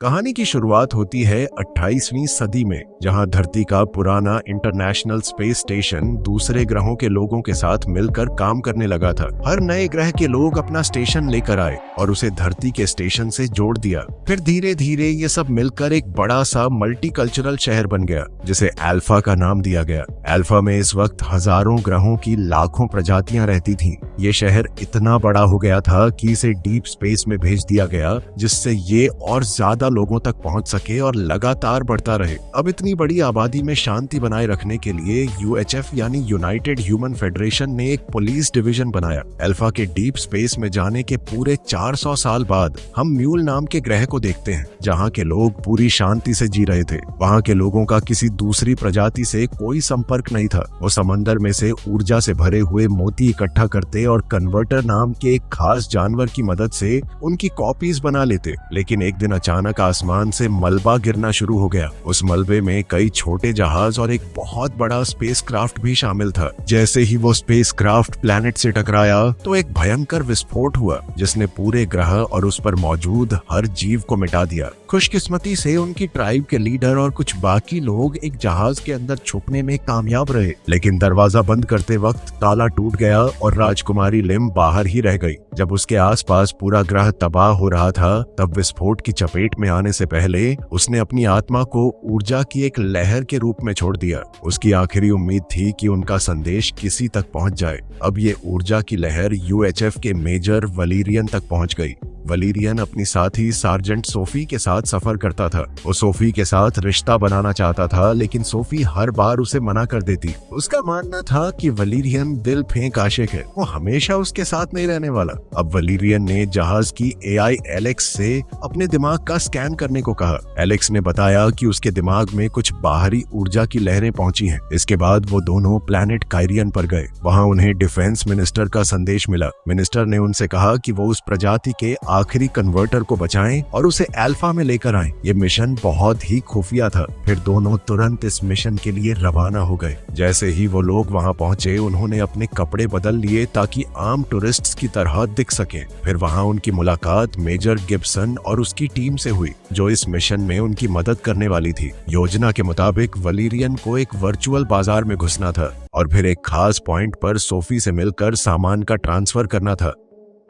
कहानी की शुरुआत होती है 28वीं सदी में, जहां धरती का पुराना इंटरनेशनल स्पेस स्टेशन दूसरे ग्रहों के लोगों के साथ मिलकर काम करने लगा था। हर नए ग्रह के लोग अपना स्टेशन लेकर आए और उसे धरती के स्टेशन से जोड़ दिया। फिर धीरे धीरे ये सब मिलकर एक बड़ा सा मल्टीकल्चरल शहर बन गया, जिसे अल्फा का नाम दिया गया। अल्फा में इस वक्त हजारों ग्रहों की लाखों प्रजातियां रहती थीं। ये शहर इतना बड़ा हो गया था कि इसे डीप स्पेस में भेज दिया गया, जिससे ये और ज्यादा लोगों तक पहुंच सके और लगातार बढ़ता रहे। अब इतनी बड़ी आबादी में शांति बनाए रखने के लिए यूएचएफ यानी यूनाइटेड ह्यूमन फेडरेशन ने एक पुलिस डिवीजन बनाया। अल्फा के डीप स्पेस में जाने के पूरे 400 साल बाद हम म्यूल नाम के ग्रह को देखते हैं, जहाँ के लोग पूरी शांति से जी रहे थे। वहाँ के लोगों का किसी दूसरी प्रजाति से कोई संपर्क नहीं था। वो समंदर में से ऊर्जा से भरे हुए मोती इकट्ठा करते और कन्वर्टर नाम के एक खास जानवर की मदद से उनकी कॉपीज बना लेते। लेकिन एक दिन अचानक आसमान से मलबा गिरना शुरू हो गया। उस मलबे में कई छोटे जहाज और एक बहुत बड़ा स्पेसक्राफ्ट भी शामिल था। जैसे ही वो स्पेसक्राफ्ट प्लैनेट से टकराया तो एक भयंकर विस्फोट हुआ, जिसने पूरे ग्रह और उस पर मौजूद हर जीव को मिटा दिया। खुशकिस्मती से उनकी ट्राइब के लीडर और कुछ बाकी लोग एक जहाज के अंदर छुपने में कामयाब रहे, लेकिन दरवाजा बंद करते वक्त ताला टूट गया और राजकुमारी लिम बाहर ही रह गई। जब उसके आसपास पूरा ग्रह तबाह हो रहा था, तब विस्फोट की चपेट में आने से पहले उसने अपनी आत्मा को ऊर्जा की एक लहर के रूप में छोड़ दिया। उसकी आखिरी उम्मीद थी कि उनका संदेश किसी तक पहुंच जाए। अब ये ऊर्जा की लहर यूएचएफ के मेजर वलीरियन तक पहुंच गई। वलीरियन अपनी साथी सार्जेंट सोफी के साथ सफर करता था। वो सोफी के साथ रिश्ता बनाना चाहता था, लेकिन सोफी हर बार उसे मना कर देती। उसका मानना था कि वलीरियन दिल फेंक आशिक है, वो हमेशा उसके साथ नहीं रहने वाला। अब वलीरियन ने जहाज की एआई एलेक्स से अपने दिमाग का स्कैन करने को कहा। एलेक्स ने बताया कि उसके दिमाग में कुछ बाहरी ऊर्जा की लहरें पहुंची हैं। इसके बाद वो दोनों प्लैनेट कायरियन पर गए। वहां उन्हें डिफेंस मिनिस्टर का संदेश मिला। मिनिस्टर ने उनसे कहा कि वो उस प्रजाति के आखिरी कन्वर्टर को बचाएं और उसे अल्फा में लेकर आएं। ये मिशन बहुत ही खुफिया था। फिर दोनों तुरंत इस मिशन के लिए रवाना हो गए। जैसे ही वो लोग वहां पहुंचे, उन्होंने अपने कपड़े बदल लिए ताकि आम टूरिस्ट्स की तरह दिख सके। फिर वहां उनकी मुलाकात मेजर गिब्सन और उसकी टीम से हुई, जो इस मिशन में उनकी मदद करने वाली थी। योजना के मुताबिक वलीरियन को एक वर्चुअल बाजार में घुसना था और फिर एक खास पॉइंट पर सोफी से मिलकर सामान का ट्रांसफर करना था।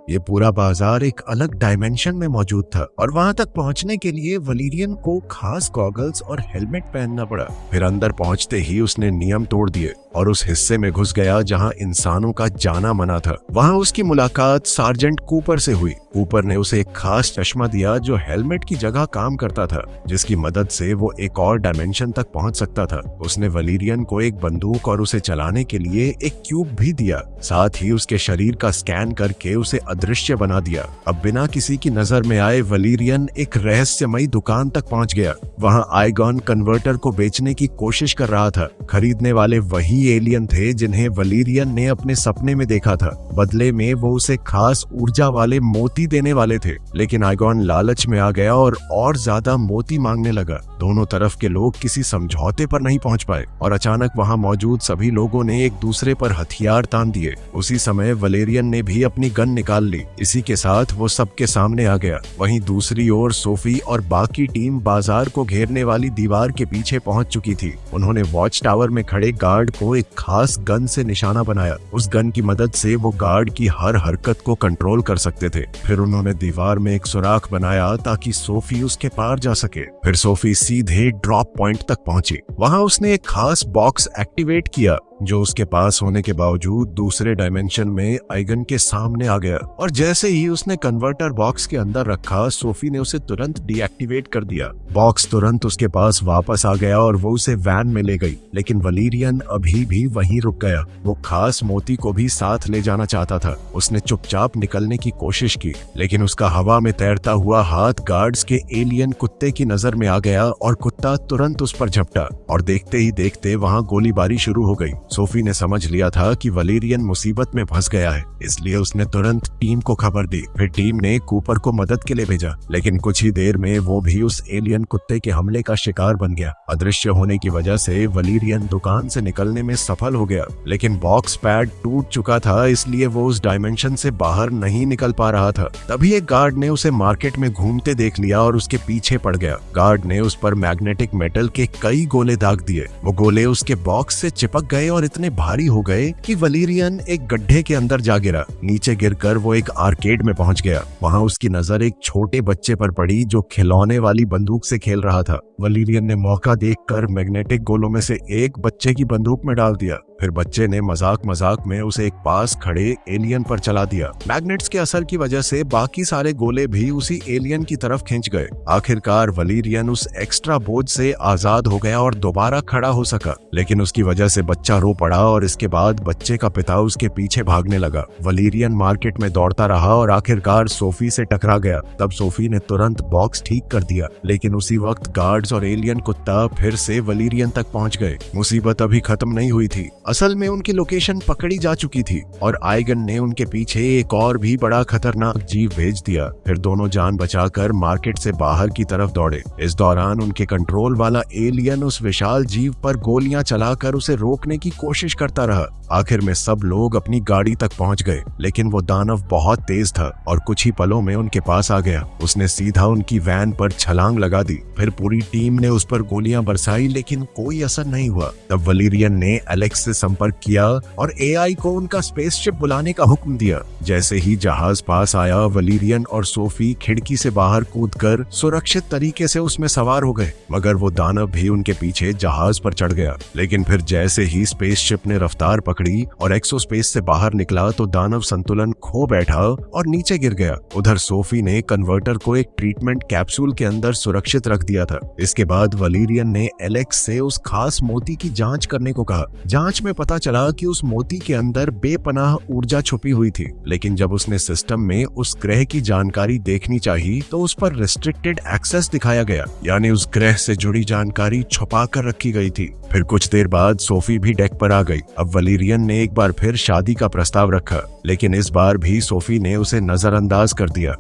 ये पूरा बाजार एक अलग डायमेंशन में मौजूद था और वहां तक पहुंचने के लिए वलीरियन को खास गॉगल्स और हेलमेट पहनना पड़ा। फिर अंदर पहुंचते ही उसने नियम तोड़ दिए और उस हिस्से में घुस गया जहां इंसानों का जाना मना था। वहां उसकी मुलाकात सार्जेंट कूपर से हुई। कूपर ने उसे एक खास चश्मा दिया जो हेलमेट की जगह काम करता था, जिसकी मदद से वो एक और डायमेंशन तक पहुंच सकता था। उसने वलीरियन को एक बंदूक और उसे चलाने के लिए एक क्यूब भी दिया। साथ ही उसके शरीर का स्कैन करके उसे अदृश्य बना दिया। अब बिना किसी की नजर में आए वलीरियन एक रहस्यमयी दुकान तक पहुंच गया। वहां आइगॉन कन्वर्टर को बेचने की कोशिश कर रहा था। खरीदने वाले वही एलियन थे जिन्हें वलीरियन ने अपने सपने में देखा था। बदले में वो उसे खास ऊर्जा वाले मोती देने वाले थे, लेकिन आइगॉन लालच में आ गया और ज्यादा मोती मांगने लगा। दोनों तरफ के लोग किसी समझौते पर नहीं पहुंच पाए और अचानक वहां मौजूद सभी लोगों ने एक दूसरे पर हथियार तान दिए। उसी समय वलेरियन ने भी अपनी गन निकाल ली। इसी के साथ वो सबके सामने आ गया। वहीं दूसरी ओर सोफी और बाकी टीम बाजार को घेरने वाली दीवार के पीछे पहुंच चुकी थी। उन्होंने वॉच टावर में खड़े गार्ड को एक खास गन से निशाना बनाया। उस गन की मदद से वो गार्ड की हर हरकत को कंट्रोल कर सकते थे। फिर उन्होंने दीवार में एक सुराख बनाया ताकि सोफी उसके पार जा सके। फिर सोफी सीधे ड्रॉप पॉइंट तक पहुंची। वहां उसने एक खास बॉक्स एक्टिवेट किया, जो उसके पास होने के बावजूद दूसरे डायमेंशन में आइगन के सामने आ गया। और जैसे ही उसने कन्वर्टर बॉक्स के अंदर रखा, सोफी ने उसे तुरंत डीएक्टिवेट कर दिया। बॉक्स तुरंत उसके पास वापस आ गया और वो उसे वैन में ले गई। लेकिन वलीरियन अभी भी वहीं रुक गया। वो खास मोती को भी साथ ले जाना चाहता था। उसने चुपचाप निकलने की कोशिश की, लेकिन उसका हवा में तैरता हुआ हाथ गार्ड्स के एलियन कुत्ते की नजर में आ गया और कुत्ता तुरंत उस पर झपटा और देखते ही देखते वहां गोलीबारी शुरू हो गई। सोफी ने समझ लिया था कि वलेरियन मुसीबत में फंस गया है, इसलिए उसने तुरंत टीम को खबर दी। फिर टीम ने कूपर को मदद के लिए भेजा, लेकिन कुछ ही देर में वो भी उस एलियन कुत्ते के हमले का शिकार बन गया। अदृश्य होने की वजह से वलेरियन दुकान से निकलने में सफल हो गया, लेकिन बॉक्स पैड टूट चुका था, इसलिए वो उस डायमेंशन से बाहर नहीं निकल पा रहा था। तभी एक गार्ड ने उसे मार्केट में घूमते देख लिया और उसके पीछे पड़ गया। गार्ड ने उस पर मैग्नेटिक मेटल के कई गोले दाग दिए। वो गोले उसके बॉक्स से चिपक गए और इतने भारी हो गए कि वलेरियन एक गड्ढे के अंदर जा गिरा। नीचे गिरकर वो एक आर्केड में पहुंच गया। वहां उसकी नजर एक छोटे बच्चे पर पड़ी जो खिलौने वाली बंदूक से खेल रहा था। वलेरियन ने मौका देखकर मैग्नेटिक गोलों में से एक बच्चे की बंदूक में डाल दिया। फिर बच्चे ने मजाक मजाक में उसे एक पास खड़े एलियन पर चला दिया। मैग्नेट्स के असर की वजह से बाकी सारे गोले भी उसी एलियन की तरफ खींच गए। आखिरकार वलेरियन उस एक्स्ट्रा बोझ से आजाद हो गया और दोबारा खड़ा हो सका, लेकिन उसकी वजह से बच्चा रो पड़ा और इसके बाद बच्चे का पिता उसके पीछे भागने लगा। वलेरियन मार्केट में दौड़ता रहा और आखिरकार सोफी से टकरा गया। तब सोफी ने तुरंत बॉक्स ठीक कर दिया, लेकिन उसी वक्त गार्ड्स और एलियन कुत्ता फिर से वलेरियन तक पहुंच गए। मुसीबत अभी खत्म नहीं हुई थी। असल में उनकी लोकेशन पकड़ी जा चुकी थी और आइगन ने उनके पीछे एक और भी बड़ा खतरनाक जीव भेज दिया। फिर दोनों जान बचाकर मार्केट से बाहर की तरफ दौड़े। इस दौरान उनके कंट्रोल वाला एलियन उस विशाल जीव पर गोलियां चलाकर उसे रोकने की कोशिश करता रहा। आखिर में सब लोग अपनी गाड़ी तक पहुंच गए, लेकिन वो दानव बहुत तेज था और कुछ ही पलों में उनके पास आ गया। उसने सीधा उनकी वैन पर छलांग लगा दी। फिर पूरी टीम ने उस पर गोलियां बरसाई, लेकिन कोई असर नहीं हुआ। तब वलेरियन ने एलेक्स से संपर्क किया और एआई को उनका स्पेसशिप बुलाने का हुक्म दिया। जैसे ही जहाज पास आया, वलेरियन और सोफी खिड़की से बाहर कूदकर सुरक्षित तरीके से उसमें सवार हो गए, मगर वो दानव भी उनके पीछे जहाज पर चढ़ गया। लेकिन फिर जैसे ही स्पेसशिप ने रफ्तार पकड़ी और एक्सोस्पेस से बाहर निकला तो दानव संतुलन खो बैठा और नीचे गिर गया। उधर सोफी ने कन्वर्टर को एक ट्रीटमेंट कैप्सूल के अंदर सुरक्षित रख दिया था। इसके बाद वलेरियन ने एलेक्स से उस खास मोती की जांच करने को कहा। जांच में पता चला कि उस मोती के अंदर बेपनाह ऊर्जा छुपी हुई थी, लेकिन जब उसने सिस्टम में उस ग्रह की जानकारी देखनी चाहिए तो उस पर रिस्ट्रिक्टेड एक्सेस दिखाया गया, यानी उस ग्रह से जुड़ी जानकारी छुपा कर रखी गई थी। फिर कुछ देर बाद सोफी भी डेक पर आ गई। अब वलेरियन ने एक बार फिर शादी का प्रस्ताव रखा, लेकिन इस बार भी सोफी ने उसे नजरअंदाज कर दिया।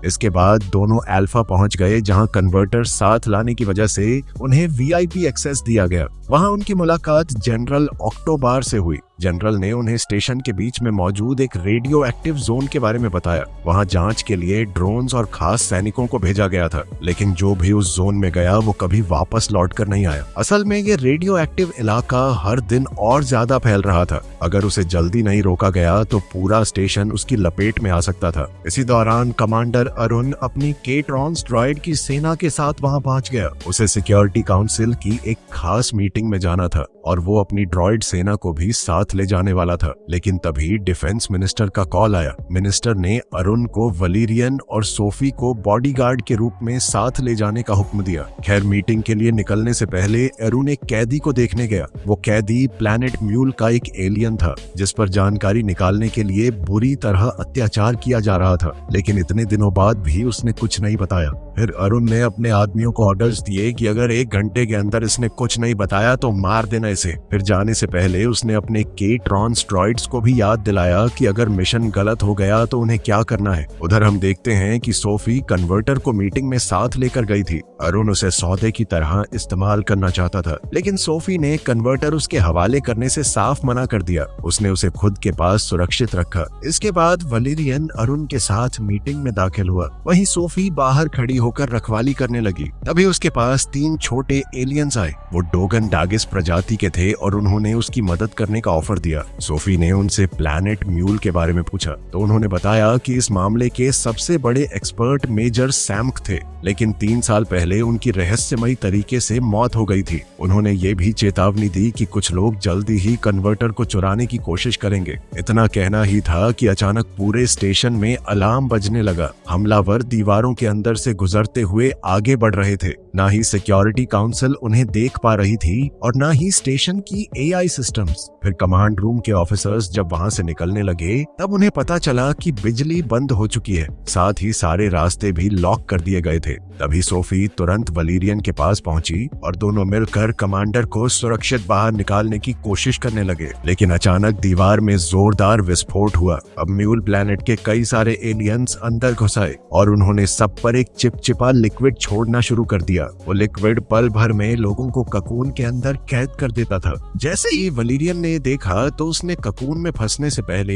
इसके बाद दोनों अल्फा पहुंच गए, जहां कन्वर्टर साथ लाने की वजह से उन्हें वीआईपी एक्सेस दिया गया। वहां उनकी मुलाकात जनरल ऑक्टोबार से हुई। जनरल ने उन्हें स्टेशन के बीच में मौजूद एक रेडियो एक्टिव जोन के बारे में बताया। वहां जांच के लिए ड्रोन्स और खास सैनिकों को भेजा गया था, लेकिन जो भी उस जोन में गया वो कभी वापस लौटकर नहीं आया। असल में ये रेडियो एक्टिव इलाका हर दिन और ज्यादा फैल रहा था। अगर उसे जल्दी नहीं रोका गया तो पूरा स्टेशन उसकी लपेट में आ सकता था। इसी दौरान कमांडर अरुण अपनी केट्रॉन्स ड्रॉइड की सेना के साथ वहां पहुंच गया। उसे सिक्योरिटी काउंसिल की एक खास मीटिंग में जाना था और वो अपनी ड्रॉइड सेना को भी साथ ले जाने वाला था, लेकिन तभी डिफेंस मिनिस्टर का कॉल आया। मिनिस्टर ने अरुण को वलेरियन और सोफी को बॉडीगार्ड के रूप में साथ ले जाने का हुक्म दिया। खैर, मीटिंग के लिए निकलने से पहले अरुण एक कैदी को देखने गया। वो कैदी प्लैनेट म्यूल का एक एलियन था, जिस पर जानकारी निकालने के लिए बुरी तरह अत्याचार किया जा रहा था, लेकिन इतने दिनों बाद भी उसने कुछ नहीं बताया। फिर अरुण ने अपने आदमियों को ऑर्डर्स दिए कि अगर 1 घंटे के अंदर इसने कुछ नहीं बताया तो मार देना इसे। फिर जाने से पहले उसने अपने केट्रॉन्स ड्रॉइड्स को भी याद दिलाया कि अगर मिशन गलत हो गया तो उन्हें क्या करना है। उधर हम देखते हैं कि सोफी कन्वर्टर को मीटिंग में साथ लेकर गई थी। अरुण उसे सौदे की तरह इस्तेमाल करना चाहता था, लेकिन सोफी ने कन्वर्टर उसके हवाले करने से साफ मना कर दिया। उसने उसे खुद के पास सुरक्षित रखा। इसके बाद वलेरियन अरुण के साथ मीटिंग में दाखिल हुआ। वहीं सोफी बाहर खड़ी होकर रखवाली करने लगी। तभी उसके पास 3 छोटे एलियंस आए। वो डोगन डागिस प्रजाति के थे और उन्होंने उसकी मदद करने का ऑफर दिया। सोफी ने उनसे प्लैनेट म्यूल के बारे में पूछा तो उन्होंने बताया कि इस मामले के सबसे बड़े एक्सपर्ट मेजर सैम्क थे, लेकिन 3 साल पहले उनकी रहस्यमयी तरीके से मौत हो गई थी। उन्होंने ये भी चेतावनी दी कि कुछ लोग जल्दी ही कन्वर्टर को चुराने की कोशिश करेंगे। इतना कहना ही था कि अचानक पूरे स्टेशन में अलार्म बजने लगा। हमलावर दीवारों के अंदर से गुजर गुजरते हुए आगे बढ़ रहे थे। ना ही सिक्योरिटी काउंसिल उन्हें देख पा रही थी और ना ही स्टेशन की एआई सिस्टम्स। फिर कमांड रूम के ऑफिसर्स जब वहां से निकलने लगे तब उन्हें पता चला कि बिजली बंद हो चुकी है, साथ ही सारे रास्ते भी लॉक कर दिए गए थे। तभी सोफी तुरंत वलीरियन के पास पहुंची और दोनों मिलकर कमांडर को सुरक्षित बाहर निकालने की कोशिश करने लगे। लेकिन अचानक दीवार में जोरदार विस्फोट हुआ। अब म्यूल प्लैनेट के कई सारे एलियंस अंदर घुस आए और उन्होंने सब पर एक चिपचिपा लिक्विड छोड़ना शुरू कर दिया। वो लिक्विड पल भर में लोगों को ककून के अंदर कैद कर देता था। जैसे ही वलीरियन ने देखा तो उसने ककून में फंसने से पहले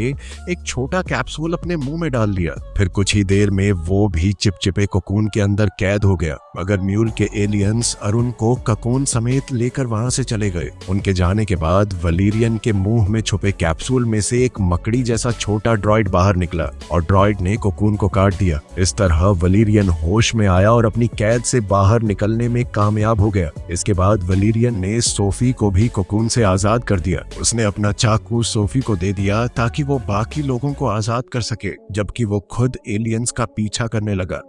एक छोटा कैप्सूल अपने मुंह में डाल लिया। फिर कुछ ही देर में वो भी चिपचिपे ककून के अंदर कैद हो गया। मगर म्यूल के एलियंस अरुण को ककून समेत लेकर वहां से चले गए। उनके जाने के बाद वलीरियन के मुंह में छुपे कैप्सूल में से एक मकड़ी जैसा छोटा ड्रॉइड बाहर निकला और ड्रॉइड ने ककून को काट दिया। इस तरह वलीरियन होश में आया और अपनी कैद से बाहर निकलने में कामयाब हो गया। इसके बाद वलीरियन ने सोफी को भी ककून से आजाद कर दिया। उसने अपना चाकू सोफी को दे दिया ताकि वो बाकी लोगों को आजाद कर सके, जबकि वो खुद एलियंस का पीछा करने लगा।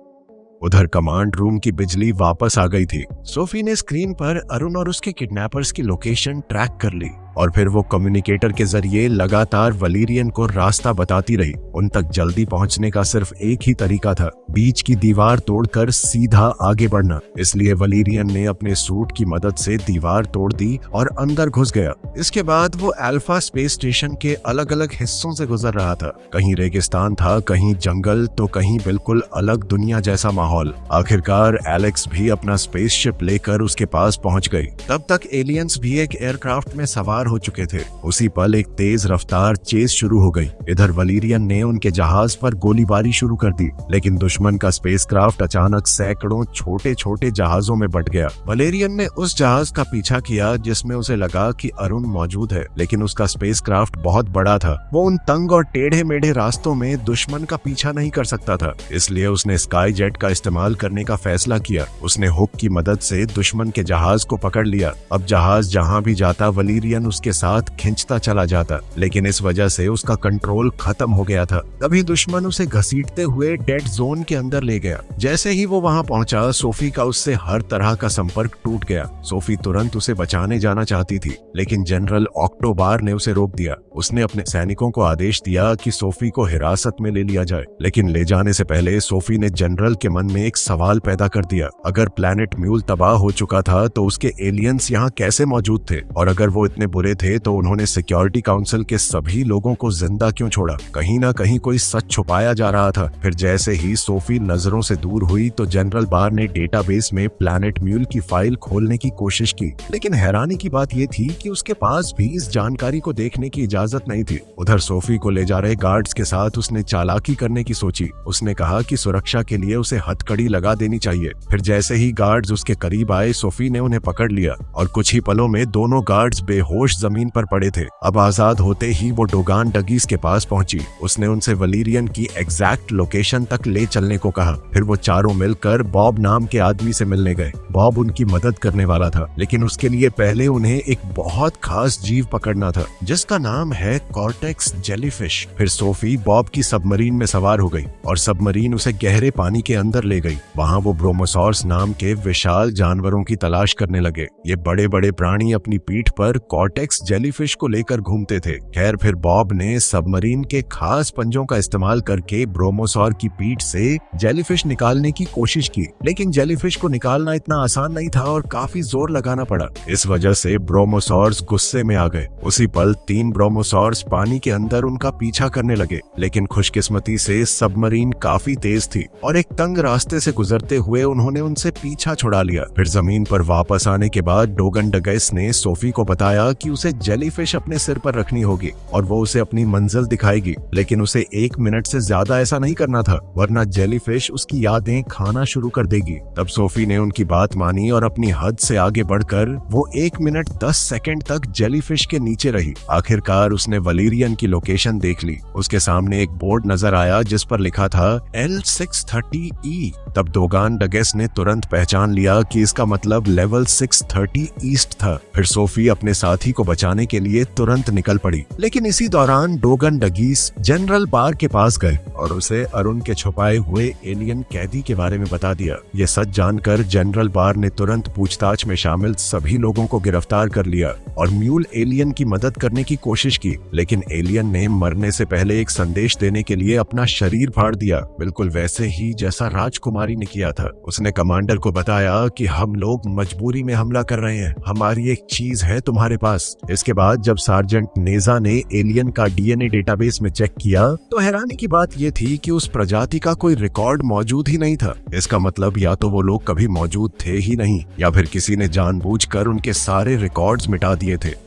उधर कमांड रूम की बिजली वापस आ गई थी। सोफी ने स्क्रीन पर अरुण और उसके किडनैपर्स की लोकेशन ट्रैक कर ली और फिर वो कम्युनिकेटर के जरिए लगातार वलीरियन को रास्ता बताती रही। उन तक जल्दी पहुंचने का सिर्फ एक ही तरीका था, बीच की दीवार तोड़कर सीधा आगे बढ़ना। इसलिए वलीरियन ने अपने सूट की मदद से दीवार तोड़ दी और अंदर घुस गया। इसके बाद वो अल्फा स्पेस स्टेशन के अलग अलग हिस्सों से गुजर रहा था। कहीं रेगिस्तान था, कहीं जंगल, तो कहीं बिल्कुल अलग दुनिया जैसा माहौल। आखिरकार एलेक्स भी अपना स्पेसशिप लेकर उसके पास पहुंच गई। तब तक एलियंस भी एक एयरक्राफ्ट में सवार हो चुके थे। उसी पल एक तेज रफ्तार चेस शुरू हो गई। इधर वलीरियन ने उनके जहाज पर गोलीबारी शुरू कर दी, लेकिन दुश्मन का स्पेसक्राफ्ट अचानक सैकड़ों छोटे छोटे जहाजों में बंट गया। वलीरियन ने उस जहाज का पीछा किया जिसमें उसे लगा कि अरुण मौजूद है, लेकिन उसका स्पेसक्राफ्ट बहुत बड़ा था। वो उन तंग और टेढ़े मेढ़े रास्तों में दुश्मन का पीछा नहीं कर सकता था, इसलिए उसने स्काई जेट का इस्तेमाल करने का फैसला किया। उसने हुक की मदद से दुश्मन के जहाज को पकड़ लिया। अब जहाज जहां भी जाता वलीरियन उसके साथ खींचता चला जाता, लेकिन इस वजह से उसका कंट्रोल खत्म हो गया था। तभी दुश्मन उसे घसीटते हुए डेड जोन के अंदर ले गया। जैसे ही वो वहां पहुंचा, सोफी का उससे हर तरह का संपर्क टूट गया। सोफी तुरंत उसे बचाने जाना चाहती थी, लेकिन जनरल ऑक्टोबार ने उसे रोक दिया। उसने अपने सैनिकों को आदेश दिया कि सोफी को हिरासत में ले लिया जाए, लेकिन ले जाने से पहले सोफी ने जनरल के मन में एक सवाल पैदा कर दिया। अगर प्लैनेट म्यूल तबाह हो चुका था तो उसके एलियंस यहाँ कैसे मौजूद थे, और अगर वो इतने बुरे थे तो उन्होंने सिक्योरिटी काउंसिल के सभी लोगों को जिंदा क्यों छोड़ा। कहीं ना कहीं कोई सच छुपाया जा रहा था। फिर जैसे ही सोफी नजरों से दूर हुई तो जनरल बार ने डेटाबेस में प्लैनेट म्यूल की फाइल खोलने की कोशिश की, लेकिन हैरानी की बात यह थी कि उसके पास भी इस जानकारी को देखने की इजाजत नहीं थी। उधर सोफी को ले जा रहे गार्ड्स के साथ उसने चालाकी करने की सोची। उसने कहा कि सुरक्षा के लिए उसे हथकड़ी लगा देनी चाहिए। फिर जैसे ही गार्ड्स उसके करीब आए, सोफी ने उन्हें पकड़ लिया और कुछ ही पलों में दोनों गार्ड्स बेहोश जमीन पर पड़े थे। अब आजाद होते ही वो डोगान डगीज के पास पहुंची। उसने उनसे वलीरियन की एग्जैक्ट लोकेशन तक ले चलने को कहा। फिर वो चारों मिलकर बॉब नाम के आदमी से मिलने गए। बॉब उनकी मदद करने वाला था, लेकिन उसके लिए पहले उन्हें एक बहुत खास जीव पकड़ना था जिसका नाम है कॉर्टेक्स जेलीफिश। फिर सोफी बॉब की सबमरीन में सवार हो गई और सबमरीन उसे गहरे पानी के अंदर ले गई। वहां वो ब्रोमोसॉर्स नाम के विशाल जानवरों की तलाश करने लगे। ये बड़े बड़े प्राणी अपनी पीठ पर कॉर्टेक्स जेलीफिश को लेकर घूमते थे। खैर, फिर बॉब ने सबमरीन के खास पंजों का इस्तेमाल करके ब्रोमोसॉर की पीठ से जेलीफिश निकालने की कोशिश की, लेकिन जेलीफिश को निकालना इतना आसान नहीं था और काफी जोर लगाना पड़ा। इस वजह से ब्रोमोसॉर्स गुस्से में आ गए। उसी पल 3 ब्रोमोसॉर्स पानी के अंदर उनका पीछा करने लगे, लेकिन खुशकिस्मती से सबमरीन काफी तेज थी और एक तंग रास्ते से गुजरते हुए उन्होंने उनसे पीछा छुड़ा लिया। फिर जमीन पर वापस आने के बाद डोगन डगैस ने सोफी को बताया कि उसे जेलीफिश अपने सिर पर रखनी होगी और वो उसे अपनी मंजिल दिखाएगी, लेकिन उसे 1 मिनट से ज्यादा ऐसा नहीं करना था, वरना जेलीफिश उसकी यादें खाना शुरू कर देगी। तब सोफी ने उनकी बात बात मानी और अपनी हद से आगे बढ़कर वो 1 मिनट 10 सेकंड तक जेलीफिश के नीचे रही। आखिरकार उसने वलीरियन की लोकेशन देख ली। उसके सामने एक बोर्ड नजर आया जिस पर लिखा था L630E। तब दोगान डगेस ने तुरंत पहचान लिया कि इसका मतलब लेवल 630 ईस्ट था। फिर सोफी अपने साथी को बचाने के लिए तुरंत निकल पड़ी। लेकिन इसी दौरान डोगन डगीस जनरल बार के पास गए और उसे अरुण के छुपाए हुए एलियन कैदी के बारे में बता दिया। ये सच जानकर जनरल बार ने तुरंत पूछताछ में शामिल सभी लोगों को गिरफ्तार कर लिया और म्यूल एलियन की मदद करने की कोशिश की। लेकिन एलियन ने मरने से पहले एक संदेश देने के लिए अपना शरीर फाड़ दिया, बिल्कुल वैसे ही जैसा राजकुमारी ने किया था। उसने कमांडर को बताया कि हम लोग मजबूरी में हमला कर रहे हैं, हमारी एक चीज है तुम्हारे पास। इसके बाद जब सार्जेंट नेजा ने एलियन का डीएनए डेटाबेस में चेक किया तो हैरानी की बात यह थी कि उस प्रजाति का कोई रिकॉर्ड मौजूद ही नहीं था। इसका मतलब या तो वो लोग कभी मौजूद थे ही नहीं या फिर किसी ने जानबूझकर उनके सारे रिकॉर्ड्स मिटा दिए थे।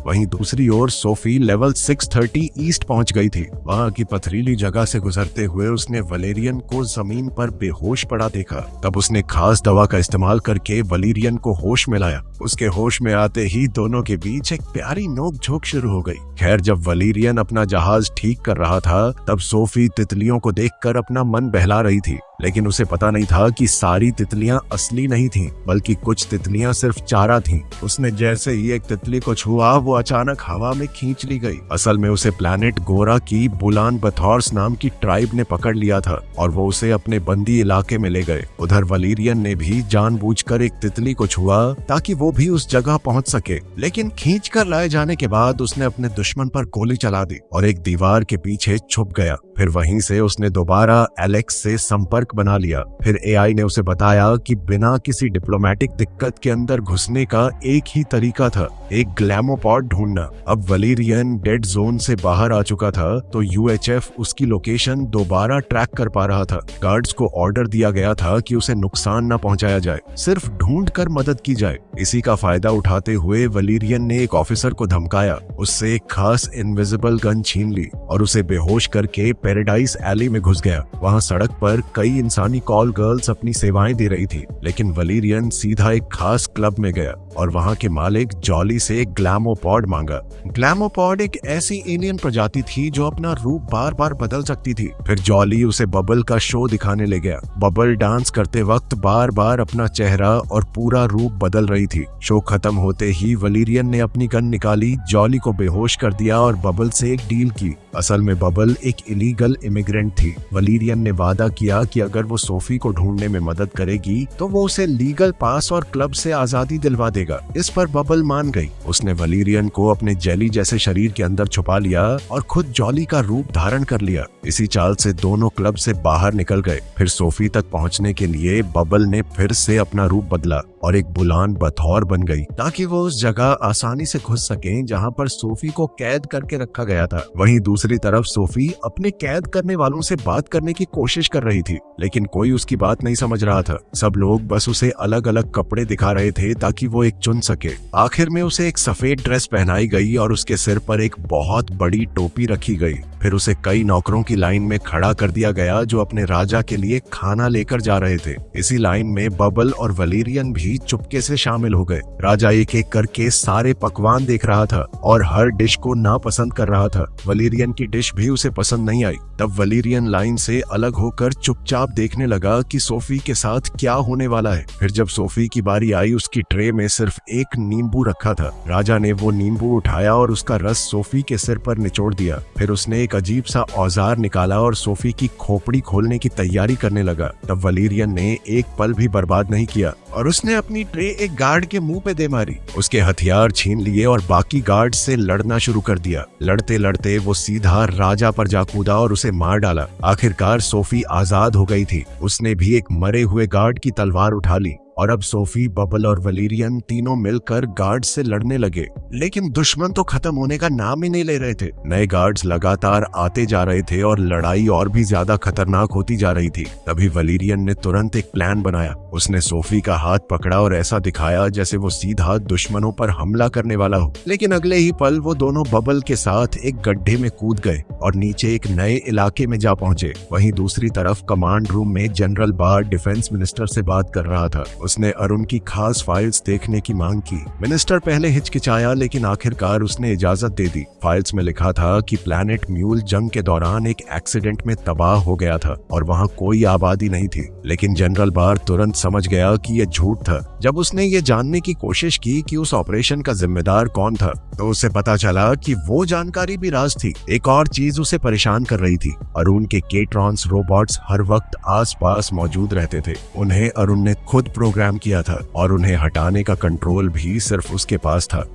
वहीं दूसरी ओर सोफी लेवल 630 ईस्ट पहुंच गई थी। वहां की पथरीली जगह से गुजरते हुए उसने वलेरियन को जमीन पर बेहोश पड़ा देखा। तब उसने खास दवा का इस्तेमाल करके वलेरियन को होश में लाया। उसके होश में आते ही दोनों के बीच एक प्यारी नोक-झोंक शुरू हो गई। खैर, जब वलेरियन अपना जहाज ठीक कर रहा था तब सोफी तितलियों को देखकर अपना मन बहला रही थी। लेकिन उसे पता नहीं था कि सारी तितलियां असली नहीं थीं, बल्कि कुछ तितलियां सिर्फ चारा थीं। उसने जैसे ही एक तितली को छुआ वो अचानक हवा में खींच ली गई। असल में उसे प्लैनेट गोरा की बुलान बथॉर्स नाम की ट्राइब ने पकड़ लिया था और वो उसे अपने बंदी इलाके में ले गए। उधर वलेरियन ने भी जानबूझकर एक तितली को छुआ ताकि वो भी उस जगह पहुंच सके। लेकिन खींच कर लाए जाने के बाद उसने अपने दुश्मन पर गोली चला दी और एक दीवार के पीछे छुप गया। फिर वहीं से उसने दोबारा एलेक्स से संपर्क बना लिया। फिर एआई ने उसे बताया कि बिना किसी डिप्लोमेटिक दिक्कत के अंदर घुसने का एक ही तरीका था, एक ग्लैमोपॉड ढूंढना। अब वलेरियन डेड जोन से बाहर आ चुका था तो यूएचएफ उसकी लोकेशन दोबारा ट्रैक कर पा रहा था। गार्ड्स को ऑर्डर दिया गया था कि उसे नुकसान न पहुंचाया जाए, सिर्फ ढूंढ कर मदद की जाए। इसी का फायदा उठाते हुए वलेरियन ने एक ऑफिसर को धमकाया, उससे एक खास इनविजिबल गन छीन ली और उसे बेहोश करके पैराडाइज एली में घुस गया। वहाँ सड़क पर कई इंसानी कॉल गर्ल्स अपनी सेवाएं दे रही थी, लेकिन वलेरियन सीधा एक खास क्लब में गया और वहाँ के मालिक जॉली से एक ग्लैमोपॉड मांगा। ग्लैमोपॉड एक ऐसी एलियन प्रजाति थी जो अपना रूप बार बार बदल सकती थी। फिर जॉली उसे बबल का शो दिखाने ले गया। बबल डांस करते वक्त बार बार अपना चेहरा और पूरा रूप बदल रही थी। शो खत्म होते ही वलेरियन ने अपनी गन निकाली, जॉली को बेहोश कर दिया और बबल से एक डील की। असल में बबल एक इलीगल इमिग्रेंट थी। वलेरियन ने वादा किया कि अगर वो सोफी को ढूंढने में मदद करेगी तो वो उसे लीगल पास और क्लब से आजादी दिलवा देगा। इस पर बबल मान गई। उसने वलेरियन को अपने जेली जैसे शरीर के अंदर छुपा लिया और खुद जॉली का रूप धारण कर लिया। इसी चाल से दोनों क्लब से बाहर निकल गए। फिर सोफी तक पहुंचने के लिए बबल ने फिर से अपना रूप बदला और एक बुलान बथौर बन गई ताकि वो उस जगह आसानी से घुस सकें जहां पर सोफी को कैद करके रखा गया था। वहीं दूसरी तरफ सोफी अपने कैद करने वालों से बात करने की कोशिश कर रही थी, लेकिन कोई उसकी बात नहीं समझ रहा था। सब लोग बस उसे अलग अलग कपड़े दिखा रहे थे ताकि वो एक चुन सके। आखिर में उसे एक सफेद ड्रेस पहनाई गई और उसके सिर पर एक बहुत बड़ी टोपी रखी गई। फिर उसे कई नौकरों की लाइन में खड़ा कर दिया गया जो अपने राजा के लिए खाना लेकर जा रहे थे। इसी लाइन में बबल और वलेरियन भी चुपके से शामिल हो गए। राजा एक एक करके सारे पकवान देख रहा था और हर डिश को नापसंद कर रहा था। वलेरियन की डिश भी उसे पसंद नहीं आई। तब वलेरियन लाइन से अलग होकर चुपचाप देखने लगा कि सोफी के साथ क्या होने वाला है। फिर जब सोफी की बारी आई उसकी ट्रे में सिर्फ एक नींबू रखा था। राजा ने वो नींबू उठाया और उसका रस सोफी के सिर पर निचोड़ दिया। फिर उसने एक अजीब सा औजार निकाला और सोफी की खोपड़ी खोलने की तैयारी करने लगा। तब वलेरियन ने एक पल भी बर्बाद नहीं किया और उसने अपनी ट्रे एक गार्ड के मुंह पे दे मारी। उसके हथियार छीन लिए और बाकी गार्ड से लड़ना शुरू कर दिया। लड़ते लड़ते वो सीधा राजा पर जा कूदा और उसे मार डाला। आखिरकार सोफी आजाद हो गई थी। उसने भी एक मरे हुए गार्ड की तलवार उठा ली और अब सोफी, बबल और वलेरियन तीनों मिलकर गार्ड से लड़ने लगे। लेकिन दुश्मन तो खत्म होने का नाम ही नहीं ले रहे थे। नए गार्ड्स लगातार आते जा रहे थे और लड़ाई और भी ज्यादा खतरनाक होती जा रही थी। तभी वलेरियन ने तुरंत एक प्लान बनाया। उसने सोफी का हाथ पकड़ा और ऐसा दिखाया जैसे वो सीधा दुश्मनों पर हमला करने वाला हो। लेकिन अगले ही पल वो दोनों बबल के साथ एक गड्ढे में कूद गए और नीचे एक नए इलाके में जा पहुंचे। वहीं दूसरी तरफ कमांड रूम में जनरल बार डिफेंस मिनिस्टर से बात कर रहा था। उसने अरुण की खास फाइल्स देखने की मांग की। मिनिस्टर पहले हिचकिचाया, लेकिन आखिरकार उसने इजाजत दे दी। फाइल्स में लिखा था कि प्लैनेट म्यूल जंग के दौरान एक एक्सीडेंट में तबाह हो गया था और वहाँ कोई आबादी नहीं थी। लेकिन जनरल बार तुरंत समझ गया कि यह झूठ था। जब उसने ये जानने की कोशिश की कि उस ऑपरेशन का जिम्मेदार कौन था, तो उसे पता चला कि वो जानकारी भी राज थी। एक और चीज उसे परेशान कर रही थी। अरुण के केट्रॉन्स रोबोट्स हर वक्त आसपास मौजूद रहते थे। उन्हें अरुण ने खुद प्रोग्राम किया था और उन्हें हटाने का कंट्रोल भी सिर्फ उसके पास था।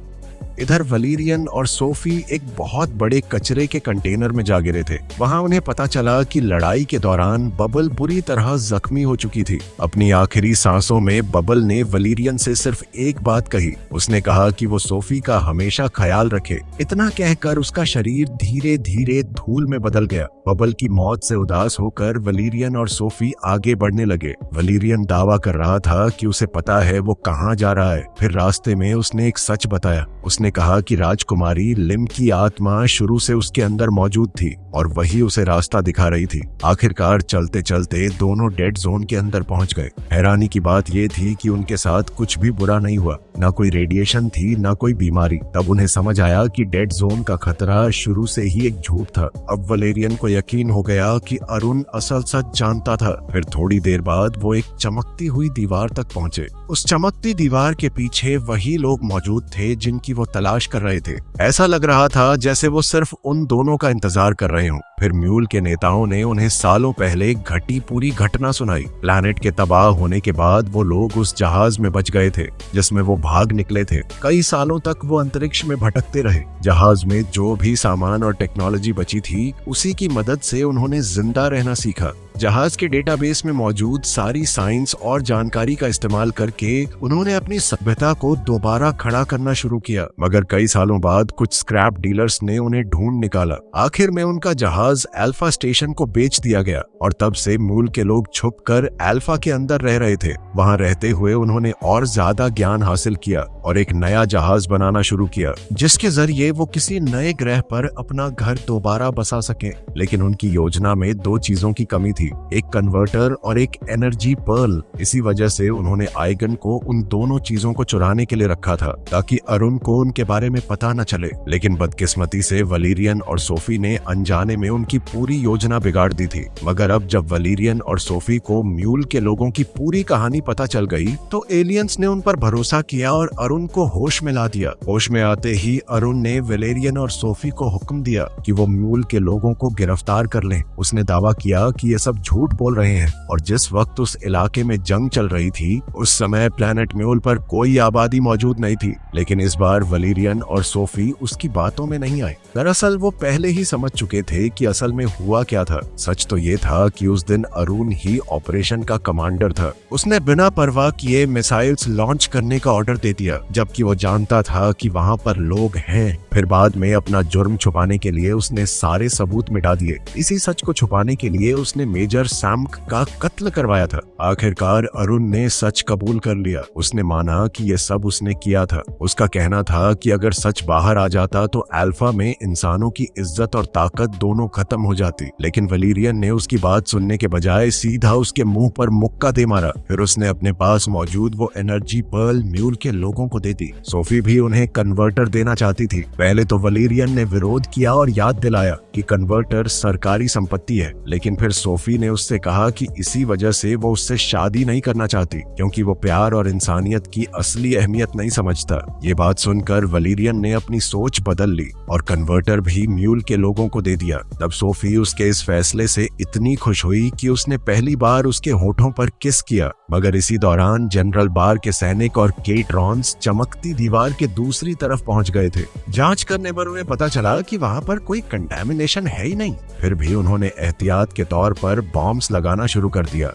इधर वलीरियन और सोफी एक बहुत बड़े कचरे के कंटेनर में जा गिरे थे। वहां उन्हें पता चला कि लड़ाई के दौरान बबल बुरी तरह जख्मी हो चुकी थी। अपनी आखिरी सांसों में बबल ने वलीरियन से सिर्फ एक बात कही। उसने कहा कि वो सोफी का हमेशा ख्याल रखे। इतना कहकर उसका शरीर धीरे धीरे धूल में बदल गया। बबल की मौत से उदास होकर वलीरियन और सोफी आगे बढ़ने लगे। वलीरियन दावा कर रहा था कि उसे पता है वो कहाँ जा रहा है। फिर रास्ते में उसने एक सच बताया। उसने कहा कि राजकुमारी लिम की आत्मा शुरू से उसके अंदर मौजूद थी और वही उसे रास्ता दिखा रही थी। आखिरकार चलते चलते दोनों डेड जोन के अंदर पहुंच गए। हैरानी की बात यह थी कि उनके साथ कुछ भी बुरा नहीं हुआ। ना कोई रेडिएशन थी, ना कोई बीमारी। तब उन्हें समझ आया कि डेड जोन का खतरा शुरू से ही एक झूठ था। अब वलेरियन को यकीन हो गया कि अरुण असल सच जानता था। फिर थोड़ी देर बाद वो एक चमकती हुई दीवार तक पहुंचे। उस चमकती दीवार के पीछे वही लोग मौजूद थे जिनकी वो तलाश कर रहे थे। ऐसा लग रहा था जैसे वो सिर्फ उन दोनों का इंतजार कर रहे हों। फिर म्यूल के नेताओं ने उन्हें सालों पहले घटी पूरी घटना सुनाई। प्लैनेट के तबाह होने के बाद वो लोग उस जहाज में बच गए थे जिसमें वो भाग निकले थे। कई सालों तक वो अंतरिक्ष में भटकते रहे। जहाज में जो भी सामान और टेक्नोलॉजी बची थी, उसी की मदद से उन्होंने जिंदा रहना सीखा। जहाज के डेटाबेस में मौजूद सारी साइंस और जानकारी का इस्तेमाल करके उन्होंने अपनी सभ्यता को दोबारा खड़ा करना शुरू किया। मगर कई सालों बाद कुछ स्क्रैप डीलर्स ने उन्हें ढूंढ निकाला। आखिर में उनका जहाज अल्फा स्टेशन को बेच दिया गया और तब से मूल के लोग छुपकर अल्फा के अंदर रह रहे थे। वहां रहते हुए उन्होंने और ज्यादा ज्ञान हासिल किया और एक नया जहाज बनाना शुरू किया, जिसके जरिए वो किसी नए ग्रह पर अपना घर दोबारा बसा सके। लेकिन उनकी योजना में दो चीजों की कमी थी, एक कन्वर्टर और एक एनर्जी पर्ल। इसी वजह से उन्होंने आइगन को उन दोनों चीजों को चुराने के लिए रखा था ताकि अरुण को उनके बारे में पता न चले। लेकिन बदकिस्मती से वलीरियन और सोफी ने अनजाने में उनकी पूरी योजना बिगाड़ दी थी। मगर अब जब वलीरियन और सोफी को म्यूल के लोगों की पूरी कहानी पता चल गई तो एलियंस ने उन पर भरोसा किया और अरुण को होश में ला दिया। होश में आते ही अरुण ने वलेरियन और सोफी को हुक्म दिया कि वो म्यूल के लोगों को गिरफ्तार कर लें। उसने दावा किया कि ये सब झूठ बोल रहे हैं और जिस वक्त उस इलाके में जंग चल रही थी उस समय प्लैनेट म्यूल पर कोई आबादी मौजूद नहीं थी। लेकिन इस बार वलीरियन और सोफी उसकी बातों में नहीं आए। दरअसल वो पहले ही समझ चुके थे कि असल में हुआ क्या था। सच तो ये था कि उस दिन अरुण ही ऑपरेशन का कमांडर था। उसने बिना परवाह किए मिसाइल्स लॉन्च करने का ऑर्डर दे दिया, जबकि वो जानता था कि वहां पर लोग हैं। फिर बाद में अपना जुर्म छुपाने के लिए उसने सारे सबूत मिटा दिए। इसी सच को छुपाने के लिए उसने मेजर सैम का कत्ल करवाया था। आखिरकार अरुण ने सच कबूल कर लिया। उसने माना कि ये सब उसने किया था। उसका कहना था कि अगर सच बाहर आ जाता तो अल्फा में इंसानों की इज्जत और ताकत दोनों खत्म हो जाती। लेकिन वलीरियन ने उसकी बात सुनने के बजाय सीधा उसके मुंह पर मुक्का दे मारा। फिर उसने अपने पास मौजूद वो एनर्जी पर्ल म्यूल के लोगों को दे दी। सोफी भी उन्हें कन्वर्टर देना चाहती थी। पहले तो वलीरियन ने विरोध किया और याद दिलाया कि कन्वर्टर सरकारी संपत्ति है। लेकिन फिर सोफी ने उससे कहा कि इसी वजह से वो उससे शादी नहीं करना चाहती, क्योंकि वो प्यार और इंसानियत की असली अहमियत नहीं समझता। ये बात सुनकर वलीरियन ने अपनी सोच बदल ली और कन्वर्टर भी म्यूल के लोगों को दे दिया। तब सोफी उसके इस फैसले से इतनी खुश हुई कि उसने पहली बार उसके होठों पर किस किया। मगर इसी दौरान जनरल बार के सैनिक और केट्रॉन्स चमकती दीवार के दूसरी तरफ पहुंच गए थे। जांच करने पर उन्हें पता चला कि वहां पर कोई कंटामिनेशन है ही नहीं। फिर भी उन्होंने एहतियात के तौर पर बॉम्ब्स लगाना शुरू कर दिया।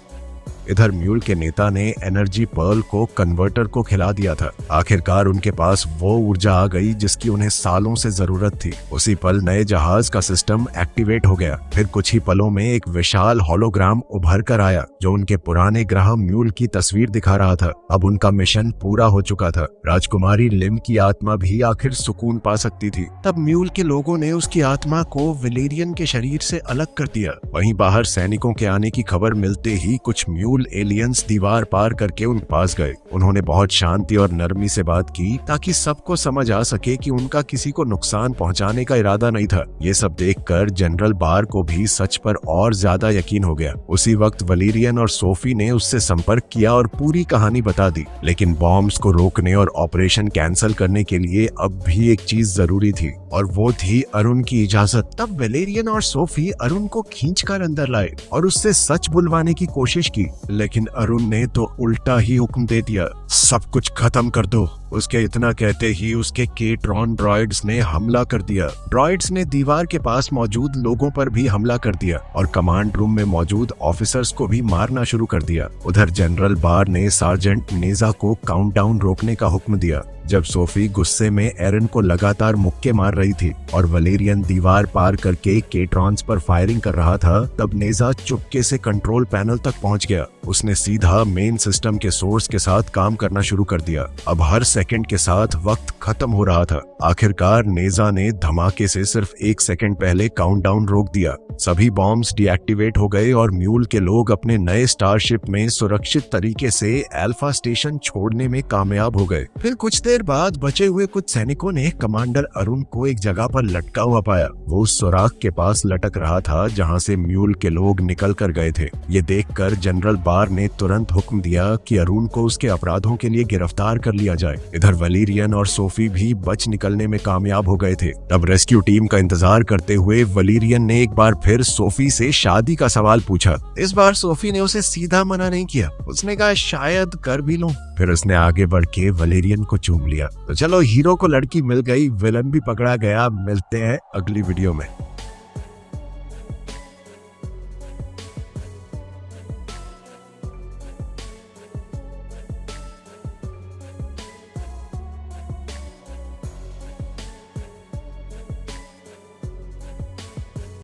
इधर म्यूल के नेता ने एनर्जी पर्ल को कन्वर्टर को खिला दिया था। आखिरकार उनके पास वो ऊर्जा आ गई जिसकी उन्हें सालों से जरूरत थी। उसी पल नए जहाज का सिस्टम एक्टिवेट हो गया। फिर कुछ ही पलों में एक विशाल होलोग्राम उभर कर आया जो उनके पुराने ग्रह म्यूल की तस्वीर दिखा रहा था। अब उनका मिशन पूरा हो चुका था। राजकुमारी लिम की आत्मा भी आखिर सुकून पा सकती थी। तब म्यूल के लोगों ने उसकी आत्मा को वलेरियन के शरीर से अलग कर दिया। वहीं बाहर सैनिकों के आने की खबर मिलते ही कुछ म्यूल म्यूल एलियंस दीवार पार करके उन पास गए। उन्होंने बहुत शांति और नरमी से बात की ताकि सबको समझ आ सके कि उनका किसी को नुकसान पहुंचाने का इरादा नहीं था। ये सब देखकर जनरल बार को भी सच पर और ज्यादा यकीन हो गया। उसी वक्त वलेरियन और सोफी ने उससे संपर्क किया और पूरी कहानी बता दी, लेकिन बॉम्ब्स को रोकने और ऑपरेशन कैंसिल करने के लिए अब भी एक चीज जरूरी थी और वो थी अरुण की इजाजत। तब वलेरियन और सोफी अरुण को खींचकर अंदर लाए और उससे सच बुलवाने की कोशिश की, लेकिन अरुण ने तो उल्टा ही हुक्म दे दिया, सब कुछ खत्म कर दो। उसके इतना कहते ही उसके केट्रॉन ड्रॉइड्स ने हमला कर दिया। ड्रॉइड्स ने दीवार के पास मौजूद लोगों पर भी हमला कर दिया और कमांड रूम में मौजूद ऑफिसर्स को भी मारना शुरू कर दिया। उधर जनरल बार ने सार्जेंट नेजा को काउंटडाउन रोकने का हुक्म दिया। जब सोफी गुस्से में एरन को लगातार मुक्के मार रही थी और वलेरियन दीवार पार करके केट्रॉन्स पर फायरिंग कर रहा था, तब नेजा चुपके से कंट्रोल पैनल तक पहुंच गया। उसने सीधा मेन सिस्टम के सोर्स के साथ काम करना शुरू कर दिया। अब हर सेकंड के साथ वक्त खत्म हो रहा था। आखिरकार नेजा ने धमाके से सिर्फ 1 सेकंड पहले काउंटडाउन रोक दिया। सभी बॉम्ब्स डीएक्टिवेट हो गए और म्यूल के लोग अपने नए स्टारशिप में सुरक्षित तरीके से अल्फा स्टेशन छोड़ने में कामयाब हो गए। फिर कुछ देर बाद बचे हुए कुछ सैनिकों ने कमांडर अरुण को एक जगह पर लटका हुआ पाया। वो उस सुराख के पास लटक रहा था जहां से म्यूल के लोग निकल कर गए थे। ये देखकर जनरल बार ने तुरंत हुक्म दिया कि अरुण को उसके अपराधों के लिए गिरफ्तार कर लिया जाए। इधर वलेरियन और सोफी भी बच निकलने में कामयाब हो गए थे। तब रेस्क्यू टीम का इंतजार करते हुए वलेरियन ने एक बार फिर सोफी से शादी का सवाल पूछा। इस बार सोफी ने उसे सीधा मना नहीं किया। उसने कहा शायद कर भी लूं। फिर उसने आगे बढ़ के वलेरियन को चूम लिया। तो चलो, हीरो को लड़की मिल गई, विलन भी पकड़ा गया। मिलते हैं अगली वीडियो में।